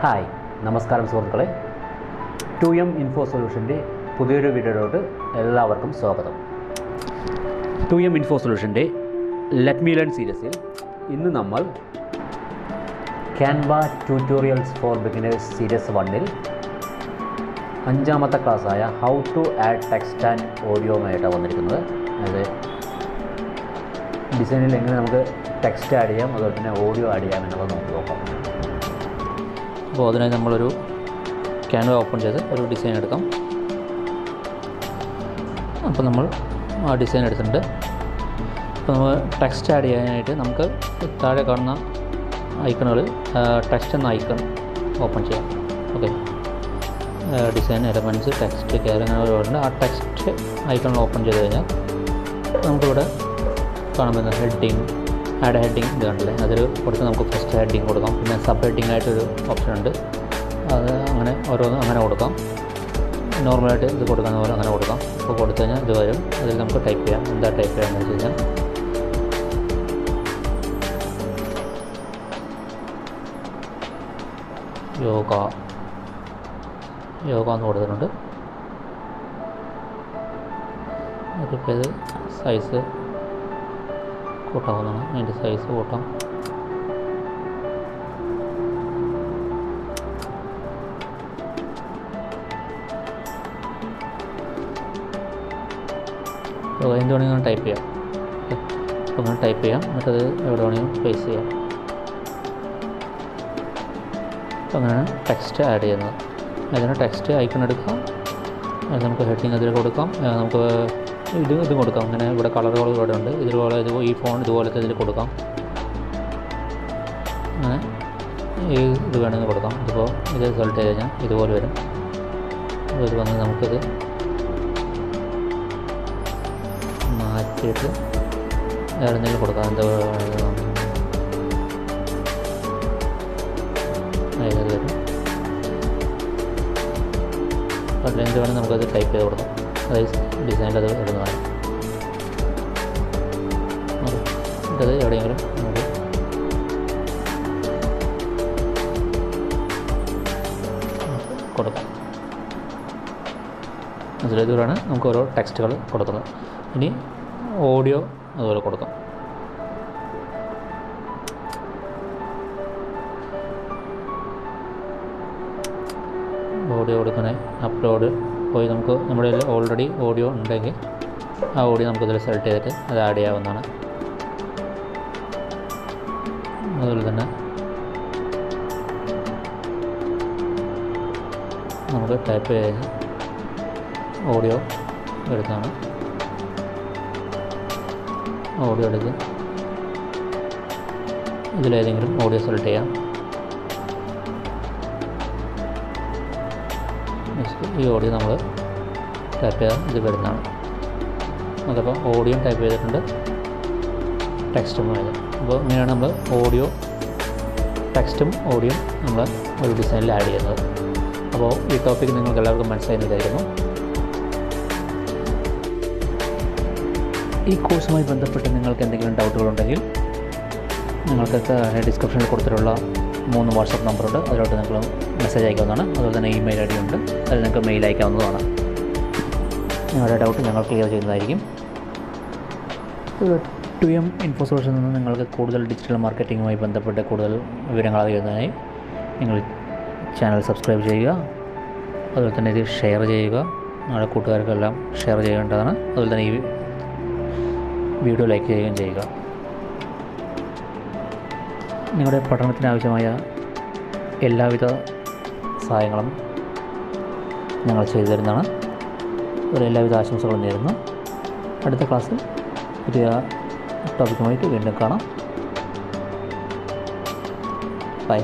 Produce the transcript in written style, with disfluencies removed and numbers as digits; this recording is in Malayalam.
ഹായ്, നമസ്കാരം സുഹൃത്തുക്കളെ. 2M ഇൻഫോ സൊല്യൂഷൻ്റെ പുതിയൊരു വീഡിയോയിലോട്ട് എല്ലാവർക്കും സ്വാഗതം. 2M ഇൻഫോ സൊല്യൂഷൻ്റെ ലെറ്റ് മീ ലേൺ സീരീസിൽ ഇന്ന് നമ്മൾ Canva tutorials for beginners series 1-ൽ 5-ാമത്തെ ക്ലാസ്സായ how to add text and ഓഡിയോയുമായിട്ടാണ് വന്നിരിക്കുന്നത്. അതായത് ഡിസൈനിൽ എങ്ങനെ നമുക്ക് ടെക്സ്റ്റ് ആഡ് ചെയ്യാം, അതുപോലെ തന്നെ ഓഡിയോ ആഡ് ചെയ്യാം എന്നുള്ളത് നമുക്ക് നോക്കാം. അപ്പോൾ അതിനായി നമ്മളൊരു ക്യാൻവ ഓപ്പൺ ചെയ്ത് ഒരു ഡിസൈൻ എടുക്കാം. അപ്പോൾ നമ്മൾ ആ ഡിസൈൻ എടുത്തിട്ടുണ്ട്. അപ്പോൾ നമ്മൾ ടെക്സ്റ്റ് ആഡ് ചെയ്യാനായിട്ട് നമുക്ക് താഴെ കാണുന്ന ഐക്കണുകളിൽ ടെക്സ്റ്റ് എന്ന ഐക്കൺ ഓപ്പൺ ചെയ്യാം. Okay, design elements text care അങ്ങനെ ഒരുപാടുണ്ട്. ആ ടെക്സ്റ്റ് ഐക്കൺ ഓപ്പൺ ചെയ്ത് കഴിഞ്ഞാൽ നമുക്കിവിടെ കാണാൻ പറ്റുന്ന ഹെഡിങ്, ആഡ് ഹെഡിങ് ഇത് കണ്ടില്ലേ, അതിൽ കൊടുത്ത് നമുക്ക് ഫസ്റ്റ് ഹെഡിങ് കൊടുക്കാം. പിന്നെ സബ് ഹെഡിങ് ആയിട്ടൊരു ഓപ്ഷൻ ഉണ്ട്, അത് അങ്ങനെ ഓരോന്ന് അങ്ങനെ കൊടുക്കാം. നോർമലായിട്ട് ഇത് കൊടുക്കുന്ന പോലെ അങ്ങനെ കൊടുക്കാം. അപ്പോൾ കൊടുത്തു കഴിഞ്ഞാൽ ഇത് വരും. അതിൽ നമുക്ക് ടൈപ്പ് ചെയ്യാം. എന്താ ടൈപ്പ് ചെയ്യാമെന്ന് വെച്ച് കഴിഞ്ഞാൽ യോഗ എന്ന് കൊടുത്തിട്ടുണ്ട്. അതിപ്പോൾ ഇത് സൈസ് കൂട്ടാവുന്നതാണ്. അതിൻ്റെ സൈസ് കൂട്ടാം. എന്ത് വേണമെങ്കിലും ടൈപ്പ് ചെയ്യാം. അപ്പോൾ അങ്ങനെ ടൈപ്പ് ചെയ്യാം. എന്നിട്ടത് എവിടെ വേണമെങ്കിലും പ്ലേസ് ചെയ്യാം. അപ്പോൾ അങ്ങനെയാണ് ടെക്സ്റ്റ് ആഡ് ചെയ്യുന്നത്. അതിന് ടെക്സ്റ്റ് ഐക്കൺ എടുക്കാം. അത് നമുക്ക് ഹെഡിങ് അതിൽ കൊടുക്കാം. നമുക്ക് ഇത് കൊടുക്കാം. അങ്ങനെ ഇവിടെ കളറുകൾ ഇവിടെ ഉണ്ട്. ഇതുപോലെ ഈ ഫോൺ ഇതുപോലത്തെ ഇതിൽ കൊടുക്കാം. അങ്ങനെ ഇത് വേണമെങ്കിൽ കൊടുക്കാം. ഇതിപ്പോൾ ഇത് സെലക്ട് ചെയ്ത് കഴിഞ്ഞാൽ ഇതുപോലെ വരും. ഇത് വന്ന് നമുക്കിത് മാറ്റിയിട്ട് വേറെ എന്തെങ്കിലും കൊടുക്കാം. എന്താ അതിനത് വരും. അതിലെന്ത് വേണമെങ്കിൽ നമുക്കത് ടൈപ്പ് ചെയ്ത് കൊടുക്കാം. അതായത് ഡിസൈനിൽ അത് ഇടുന്നതാണ്. അത് എവിടെയെങ്കിലും നമുക്ക് കൊടുക്കാം. അതിലേക്കാണ് നമുക്ക് ഓരോ ടെക്സ്റ്റുകൾ കൊടുക്കുന്നത്. ഇനി ഓഡിയോ അതുപോലെ കൊടുക്കാം. ഓഡിയോ കൊടുക്കണേ അപ്ലോഡ് പോയി നമുക്ക് നമ്മുടെ ഓൾറെഡി ഓഡിയോ ഉണ്ടെങ്കിൽ ആ ഓഡിയോ നമുക്കിതിൽ സെലക്ട് ചെയ്തിട്ട് അത് ആഡ് ചെയ്യാവുന്നതാണ്. അതുപോലെ തന്നെ നമുക്ക് ടൈപ്പ് ചെയ്ത് ഓഡിയോ എടുത്താണ്. ഓഡിയോ എടുത്ത് ഇതിലേതെങ്കിലും ഓഡിയോ സെലക്ട് ചെയ്യാം. ഈ ഓഡിയോ നമ്മൾ ടൈപ്പ് ചെയ്താൽ ഇത് വരുന്നതാണ്. അതപ്പോൾ ഓഡിയോ ടൈപ്പ് ചെയ്തിട്ടുണ്ട്, ടെക്സ്റ്റും ആയത്. അപ്പോൾ ഇങ്ങനെയാണ് നമ്മൾ ഓഡിയോ ടെക്സ്റ്റും ഓഡിയോ നമ്മൾ ഒരു ഡിസൈനിൽ ആഡ് ചെയ്യുന്നത്. അപ്പോൾ ഈ ടോപ്പിക്ക് നിങ്ങൾക്ക് എല്ലാവർക്കും മനസ്സിലായി വിചാരിക്കുന്നു. ഈ കോഴ്സുമായി ബന്ധപ്പെട്ട് നിങ്ങൾക്ക് എന്തെങ്കിലും ഡൗട്ടുകളുണ്ടെങ്കിൽ നിങ്ങൾക്ക് ഡിസ്ക്രിപ്ഷനിൽ കൊടുത്തിട്ടുള്ള 3 വാട്സപ്പ് നമ്പറുണ്ട്. അതിലോട്ട് നിങ്ങൾ മെസ്സേജ് അയക്കാവുന്നതാണ്. അതുപോലെ തന്നെ ഇമെയിൽ ഐ ഡി ഉണ്ട്, അതിൽ നിങ്ങൾക്ക് മെയിൽ അയക്കാവുന്നതാണ്. നിങ്ങളുടെ ഡൗട്ട് ഞങ്ങൾ ക്ലിയർ ചെയ്യുന്നതായിരിക്കും. 2M ഇൻഫോ സൊല്യൂഷനിൽ നിന്ന് നിങ്ങൾക്ക് കൂടുതൽ ഡിജിറ്റൽ മാർക്കറ്റിങ്ങുമായി ബന്ധപ്പെട്ട് കൂടുതൽ വിവരങ്ങൾ അറിയുന്നതിനായി നിങ്ങൾ ചാനൽ സബ്സ്ക്രൈബ് ചെയ്യുക. അതുപോലെ തന്നെ ഇത് ഷെയർ ചെയ്യുക. നിങ്ങളുടെ കൂട്ടുകാർക്കെല്ലാം ഷെയർ ചെയ്യേണ്ടതാണ്. അതുപോലെ തന്നെ ഈ വീഡിയോ ലൈക്ക് ചെയ്യുകയും ചെയ്യുക. നിങ്ങളുടെ പഠനത്തിന് ആവശ്യമായ എല്ലാവിധ സഹായങ്ങളും ഞങ്ങൾ ചെയ്തു തരുന്നതാണ്. അതുപോലെ എല്ലാവിധ ആശംസകളും നേരുന്നു. അടുത്ത ക്ലാസ്സിൽ പുതിയ ടോപ്പിക്കുമായിട്ട് വീണ്ടും കാണാം. ബൈ.